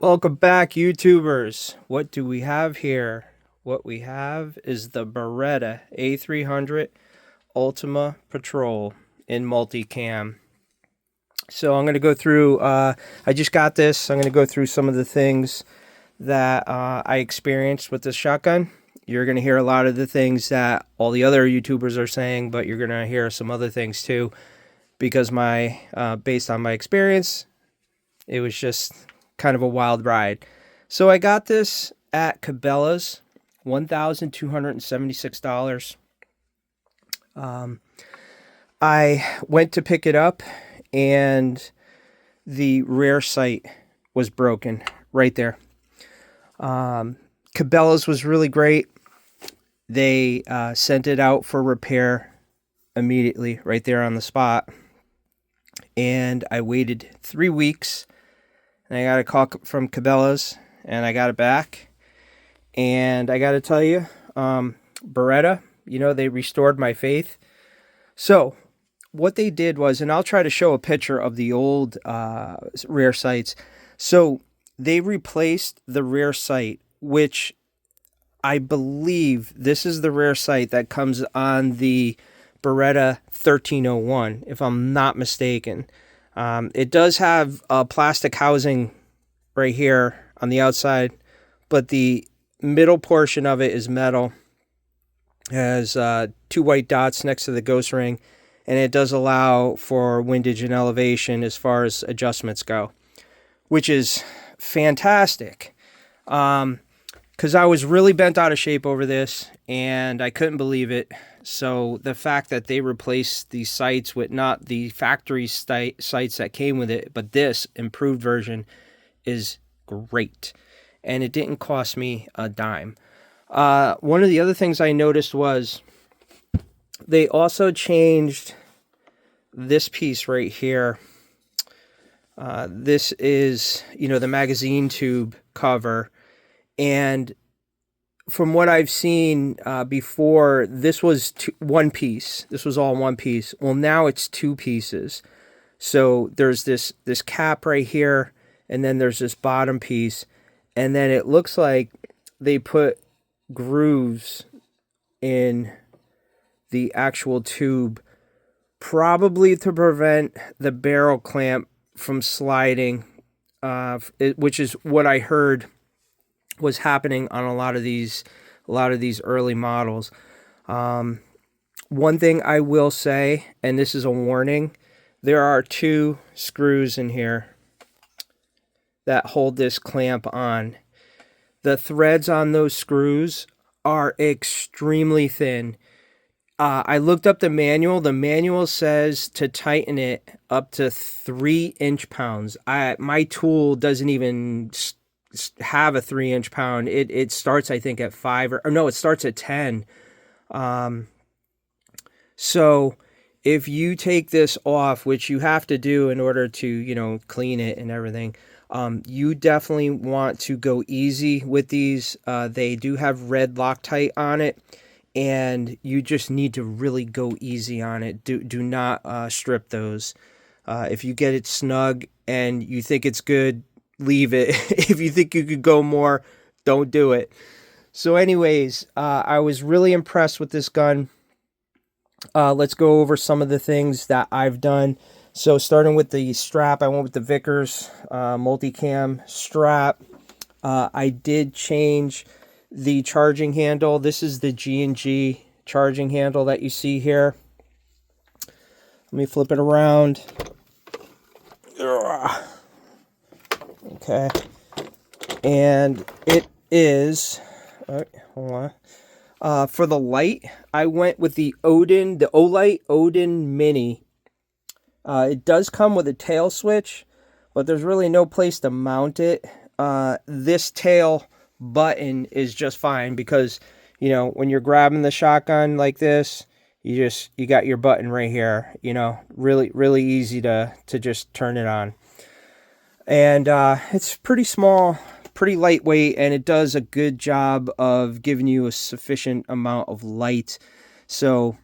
Welcome back, YouTubers. What do we have here? What we have is the Beretta A300 Ultima Patrol in multicam. So I'm going to go through, I just got this. I'm going to go through some of the things that I experienced with this shotgun. You're going to hear a lot of the things that all the other YouTubers are saying, but you're going to hear some other things too, because based on my experience, it was just kind of a wild ride. So I got this at Cabela's, $1,276. I went to pick it up, and the rear sight was broken right there. Cabela's was really great. They sent it out for repair immediately, right there on the spot. And I waited 3 weeks. And I got a call from Cabela's, and I got it back. And I got to tell you, Beretta, they restored my faith. So what they did was, and I'll try to show a picture of the old rear sights. So they replaced the rear sight, which I believe this is the rear sight that comes on the Beretta 1301, if I'm not mistaken. It does have a plastic housing right here on the outside, but the middle portion of it is metal. It has 2 white dots next to the ghost ring, and it does allow for windage and elevation as far as adjustments go, which is fantastic. Because I was really bent out of shape over this, and I couldn't believe it. So the fact that they replaced these sights with not the factory sights that came with it, but this improved version is great. And it didn't cost me a dime. One of the other things I noticed was they also changed this piece right here. This is, the magazine tube cover. And from what I've seen before, this was one piece. This was all one piece. Well, now it's 2 pieces. So there's this cap right here, and then there's this bottom piece. And then it looks like they put grooves in the actual tube, probably to prevent the barrel clamp from sliding, which is what I heard was happening on a lot of these early models. One thing I will say, and this is a warning, there are 2 screws in here that hold this clamp on. The threads on those screws are extremely thin. I looked up the manual. The manual says to tighten it up to 3 inch-pounds. My tool doesn't even have a 3 inch-pound. It starts, I think, at 5 or no, it starts at 10. So if you take this off, which you have to do in order to clean it and everything, you definitely want to go easy with these. They do have red Loctite on it, and you just need to really go easy on it. Do not strip those. If you get it snug and you think it's good, leave it. If you think you could go more, don't do it. So anyways, I was really impressed with this gun. Let's go over some of the things that I've done. So starting with the strap, I went with the Vickers multicam strap. I did change the charging handle. This is the G&G charging handle that you see here. Let me flip it around. Okay, and it is, all right, hold on. For the light, I went with the Olight Odin Mini. It does come with a tail switch, but there's really no place to mount it. This tail button is just fine because, when you're grabbing the shotgun like this, you got your button right here, really, really easy to just turn it on. And it's pretty small, pretty lightweight, and it does a good job of giving you a sufficient amount of light. So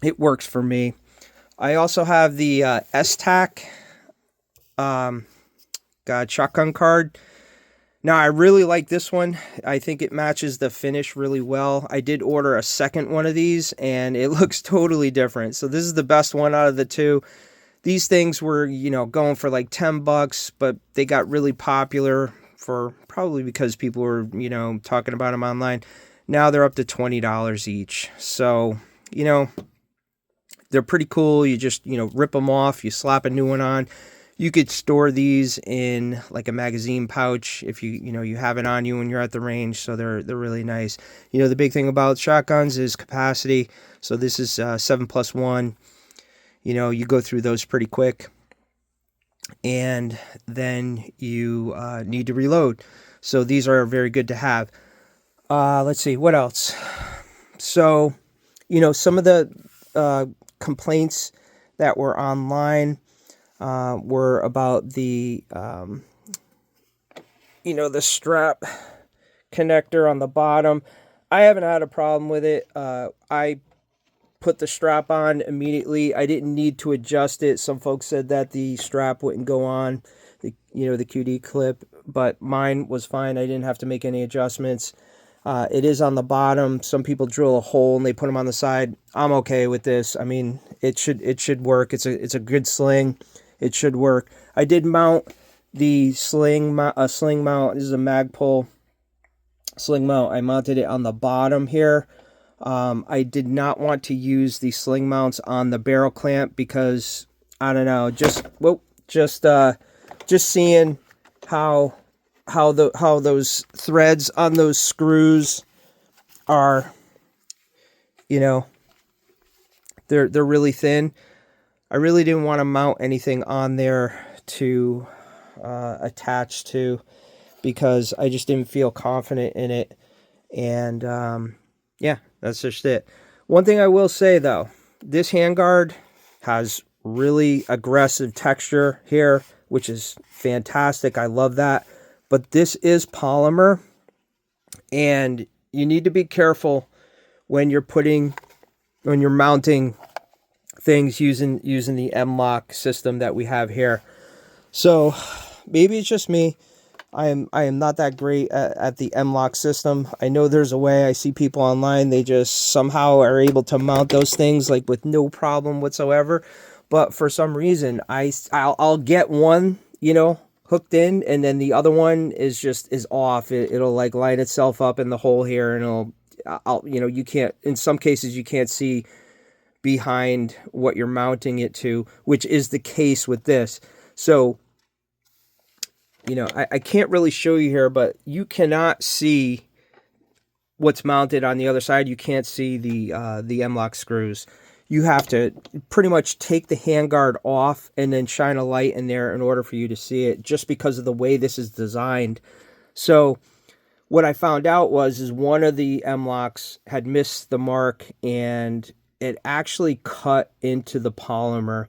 it works for me. I also have the S-TAC shotgun card. Now, I really like this one. I think it matches the finish really well. I did order a second one of these, and it looks totally different. So this is the best one out of the two. These things were, going for like $10, but they got really popular for probably because people were, talking about them online. Now they're up to $20 each. So, they're pretty cool. You just, rip them off, you slap a new one on. You could store these in like a magazine pouch if you have it on you when you're at the range. So they're really nice. The big thing about shotguns is capacity. So this is 7+1. You go through those pretty quick, and then you need to reload. So these are very good to have. Let's see, what else? So, some of the complaints that were online were about the, the strap connector on the bottom. I haven't had a problem with it. I put the strap on immediately. I didn't need to adjust it. Some folks said that the strap wouldn't go on, the QD clip, but mine was fine. I didn't have to make any adjustments. It is on the bottom. Some people drill a hole and they put them on the side. I'm okay with this. I mean, it should work. It's a good sling. It should work. I did mount the sling mount. This is a Magpul sling mount. I mounted it on the bottom here. I did not want to use the sling mounts on the barrel clamp because I don't know, just seeing how those threads on those screws are, they're really thin. I really didn't want to mount anything on there to attach to because I just didn't feel confident in it. And yeah, that's just it. One thing I will say though, this handguard has really aggressive texture here, which is fantastic. I love that. But this is polymer, and you need to be careful when you're mounting things using the M-LOK system that we have here. So maybe it's just me. I am not that great at the M-LOK system. I know there's a way. I see people online, they just somehow are able to mount those things like with no problem whatsoever. But for some reason, I'll get one, hooked in, and then the other one is off. It'll like line itself up in the hole here, and you can't, in some cases you can't see behind what you're mounting it to, which is the case with this. So I can't really show you here, but you cannot see what's mounted on the other side. You can't see the M-LOK screws. You have to pretty much take the handguard off and then shine a light in there in order for you to see it, just because of the way this is designed. So what I found out is one of the M-LOKs had missed the mark, and it actually cut into the polymer.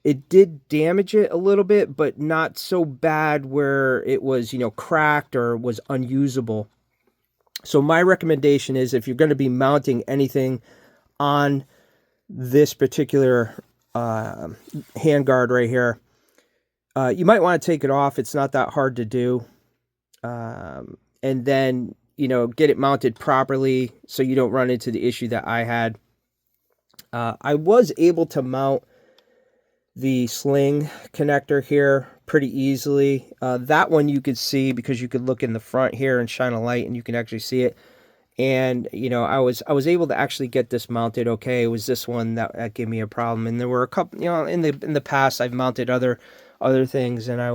It did damage it a little bit, but not so bad where it was, cracked or was unusable. So my recommendation is, if you're going to be mounting anything on this particular handguard right here, you might want to take it off. It's not that hard to do. And then, get it mounted properly so you don't run into the issue that I had. I was able to mount the sling connector here pretty easily. That one you could see because you could look in the front here and shine a light and you can actually see it. And I was able to actually get this mounted okay. It was this one that gave me a problem, and there were a couple, in the past I've mounted other things, and I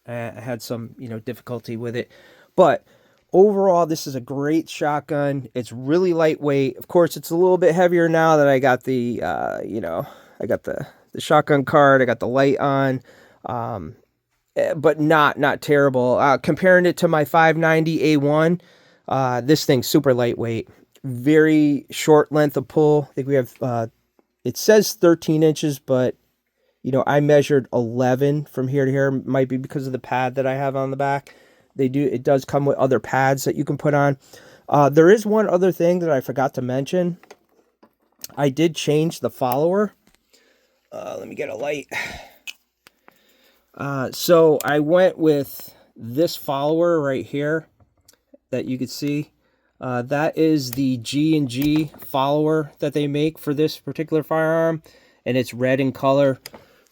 had some difficulty with it. But overall, this is a great shotgun. It's really lightweight. Of course, it's a little bit heavier now that I got the I got the shotgun card. I got the light on. But not terrible. Comparing it to my 590 A1, this thing's super lightweight, very short length of pull. I think we have, it says 13 inches, but I measured 11 from here to here. Might be because of the pad that I have on the back. It does come with other pads that you can put on. There is one other thing that I forgot to mention. I did change the follower. Let me get a light. So I went with this follower right here that you can see. That is the G&G follower that they make for this particular firearm, and it's red in color.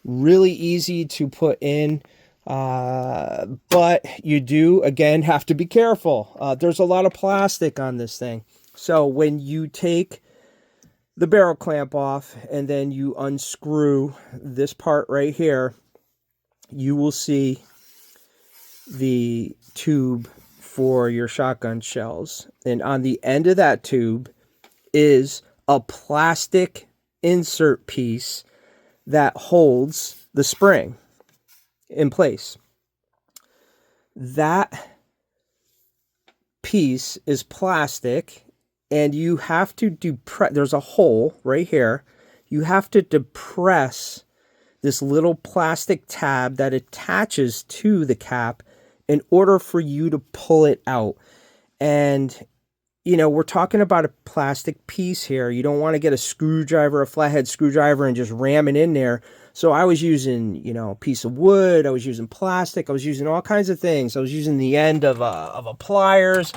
Really easy to put in, but you do, again, have to be careful. There's a lot of plastic on this thing. So when you take the barrel clamp off and then you unscrew this part right here, you will see the tube for your shotgun shells. And on the end of that tube is a plastic insert piece that holds the spring in place. That piece is plastic, and you have to depress. There's a hole right here. You have to depress this little plastic tab that attaches to the cap in order for you to pull it out. And, you know, we're talking about a plastic piece here. You don't want to get a screwdriver, a flathead screwdriver, and just ram it in there. So I was using, you know, a piece of wood. I was using plastic. I was using all kinds of things. I was using the end of a pliers.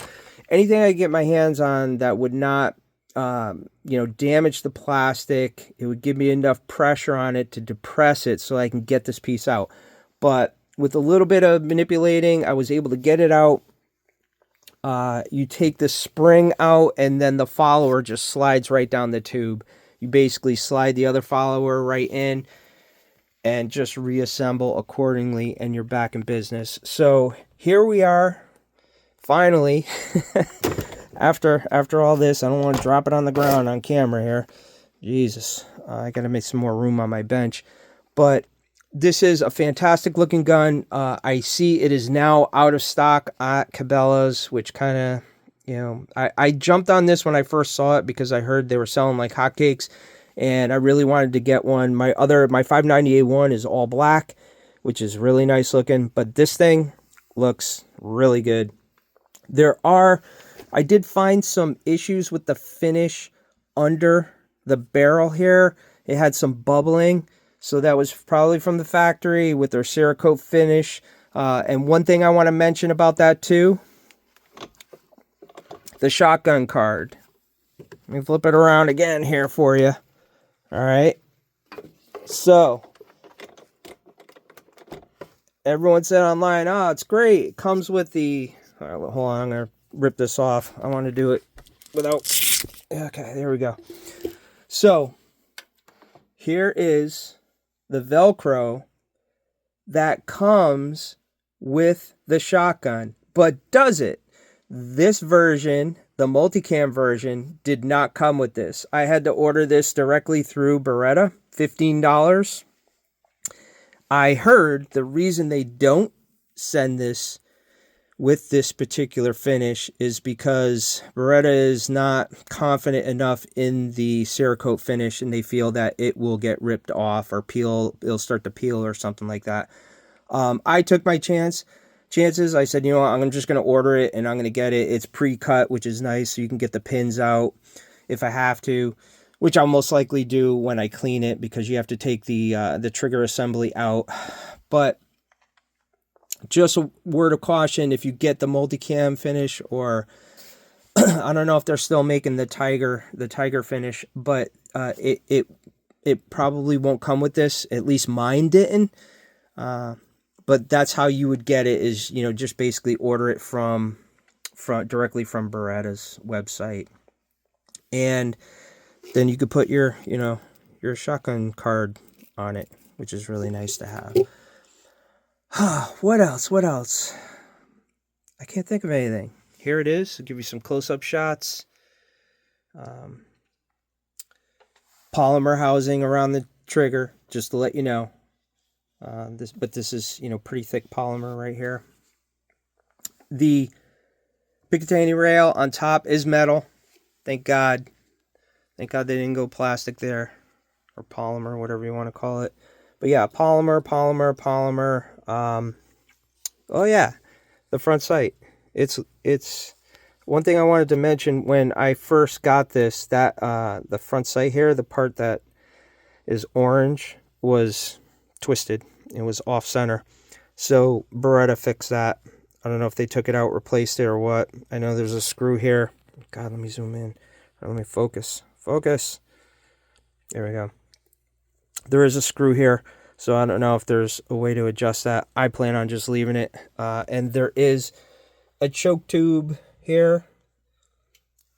Anything I could get my hands on that would not, you know, damage the plastic. It would give me enough pressure on it to depress it so I can get this piece out. But with a little bit of manipulating, I was able to get it out. You take the spring out, and then the follower just slides right down the tube. You basically slide the other follower right in and just reassemble accordingly, and you're back in business. So here we are, finally. After all this, I don't want to drop it on the ground on camera here. Jesus, I got to make some more room on my bench. But this is a fantastic looking gun. I see it is now out of stock at Cabela's, which kind of, you know, I jumped on this when I first saw it because I heard they were selling like hotcakes, and I really wanted to get one. My 590A1 is all black, which is really nice looking, but this thing looks really good. I did find some issues with the finish under the barrel here. It had some bubbling. So that was probably from the factory with their Cerakote finish. And one thing I want to mention about that too, the shotgun card. Let me flip it around again here for you. All right. So everyone said online, oh, it's great. It comes with the, all right, hold on, I'm going to rip this off. I want to do it without, okay, there we go. So here is the Velcro that comes with the shotgun. But does it? This version, the Multicam version, did not come with this. I had to order this directly through Beretta, $15. I heard the reason they don't send this with this particular finish is because Beretta is not confident enough in the Cerakote finish, and they feel that it will get ripped off or peel. It'll start to peel or something like that. I took my chances. I said, you know what, I'm just going to order it and I'm going to get it. It's pre-cut, which is nice, so you can get the pins out if I have to, which I'll most likely do when I clean it because you have to take the trigger assembly out. But just a word of caution, if you get the Multicam finish, or I don't know if they're still making the tiger finish, but it probably won't come with this. At least mine didn't. But that's how you would get it, is, you know, just basically order it from directly from Beretta's website. And then you could put your shotgun card on it, which is really nice to have. What else? I can't think of anything. Here it is. I'll give you some close-up shots. Polymer housing around the trigger, just to let you know. This is, you know, pretty thick polymer right here. The Picatinny rail on top is metal. Thank God. Thank God they didn't go plastic there, or polymer, whatever you want to call it. But yeah, polymer. Oh yeah, the front sight. It's one thing I wanted to mention when I first got this, that the front sight here, the part that is orange, was twisted. It was off center. So Beretta fixed that. I don't know if they took it out, replaced it, or what. I know there's a screw here. God, let me zoom in. Let me focus. Focus. There we go. There is a screw here, so I don't know if there's a way to adjust that. I plan on just leaving it. And there is a choke tube here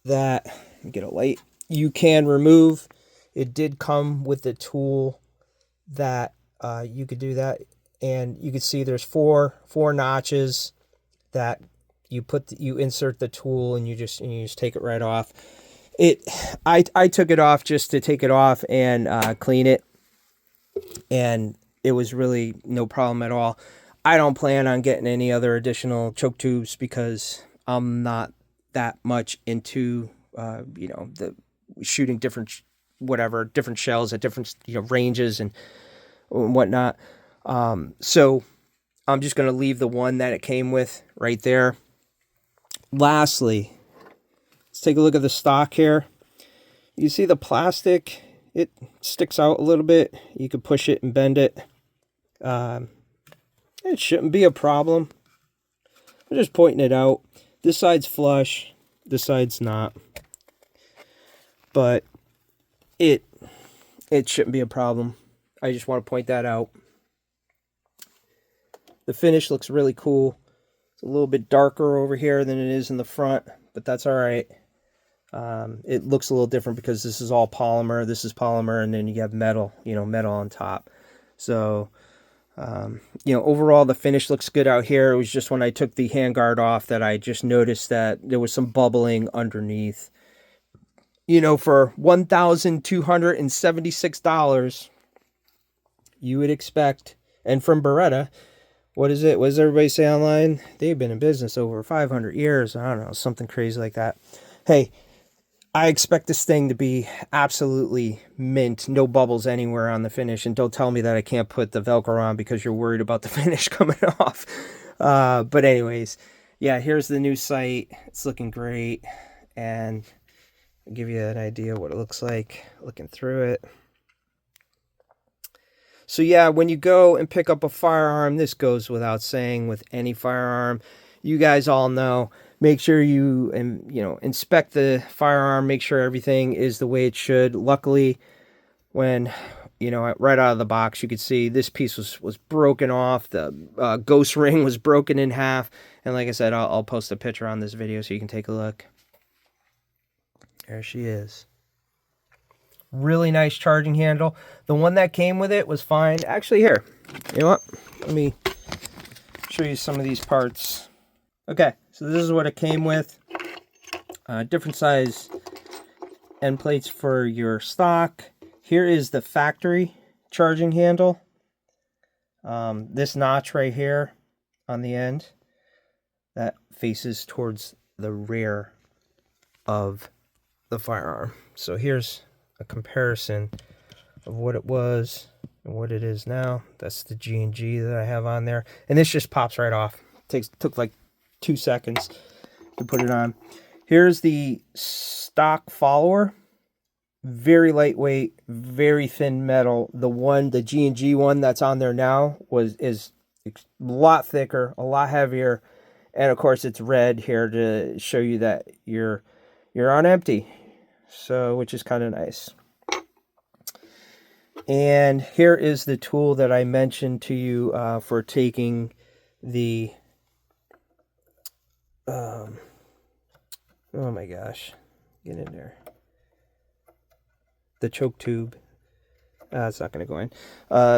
that, let me get a light, you can remove. It did come with the tool that you could do that. And you can see there's four notches that you insert the tool and you just take it right off. I took it off just to take it off and clean it, and it was really no problem at all. I don't plan on getting any other additional choke tubes because I'm not that much into the shooting different shells at different ranges and whatnot. So I'm just going to leave the one that it came with right there. Lastly, let's take a look at the stock here. You see the plastic, it sticks out a little bit. You could push it and bend it. It shouldn't be a problem. I'm just pointing it out. This side's flush, this side's not. But it shouldn't be a problem. I just want to point that out. The finish looks really cool. It's a little bit darker over here than it is in the front, but that's all right. It looks a little different because this is all polymer. This is polymer, and then you have metal, metal on top. So, overall the finish looks good out here. It was just when I took the handguard off that I just noticed that there was some bubbling underneath. For $1,276, you would expect, and from Beretta, what is it? What does everybody say online? They've been in business over 500 years. I don't know, something crazy like that. Hey, I expect this thing to be absolutely mint. No bubbles anywhere on the finish. And don't tell me that I can't put the Velcro on because you're worried about the finish coming off. But anyways, yeah, here's the new sight. It's looking great. And I'll give you an idea what it looks like looking through it. So yeah, when you go and pick up a firearm, this goes without saying with any firearm. You guys all know, make sure you inspect the firearm, make sure everything is the way it should. Luckily, when right out of the box, you could see this piece was broken off. The ghost ring was broken in half, and like I said, I'll post a picture on this video so you can take a look. There she is. Really nice charging handle. The one that came with it was fine. Actually, here, you know what? Let me show you some of these parts. Okay, so this is what it came with. Different size end plates for your stock. Here is the factory charging handle. This notch right here on the end, that faces towards the rear of the firearm. So here's a comparison of what it was and what it is now. That's the G&G that I have on there, and this just pops right off. Took like 2 seconds to put it on. Here's the stock follower. Very lightweight, very thin metal. The G&G one that's on there now is a lot thicker, a lot heavier, and of course it's red here to show you that you're on empty. So, which is kind of nice. And here is the tool that I mentioned to you for taking the oh my gosh, get in there, the choke tube. It's not going to go in.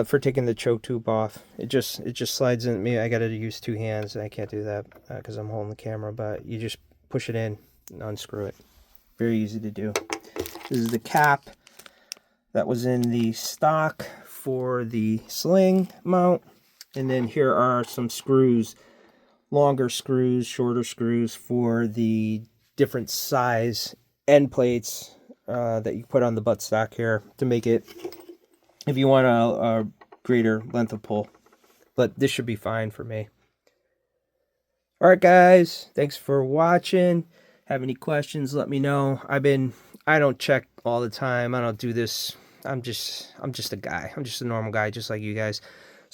For taking the choke tube off, it just slides in me. I got to use 2 hands, and I can't do that because I'm holding the camera. But you just push it in and unscrew it. Very easy to do. This is the cap that was in the stock for the sling mount. And then here are some screws, longer screws, shorter screws for the different size end plates that you put on the buttstock here to make it, if you want a greater length of pull. But this should be fine for me. Alright guys, thanks for watching. Have any questions, let me know. I don't check all the time. I don't do this. I'm just a guy. I'm just a normal guy, just like you guys.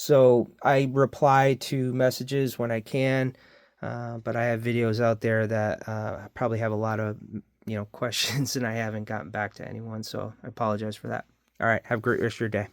So I reply to messages when I can, but I have videos out there that probably have a lot of questions, and I haven't gotten back to anyone. So I apologize for that. All right, have a great rest of your day.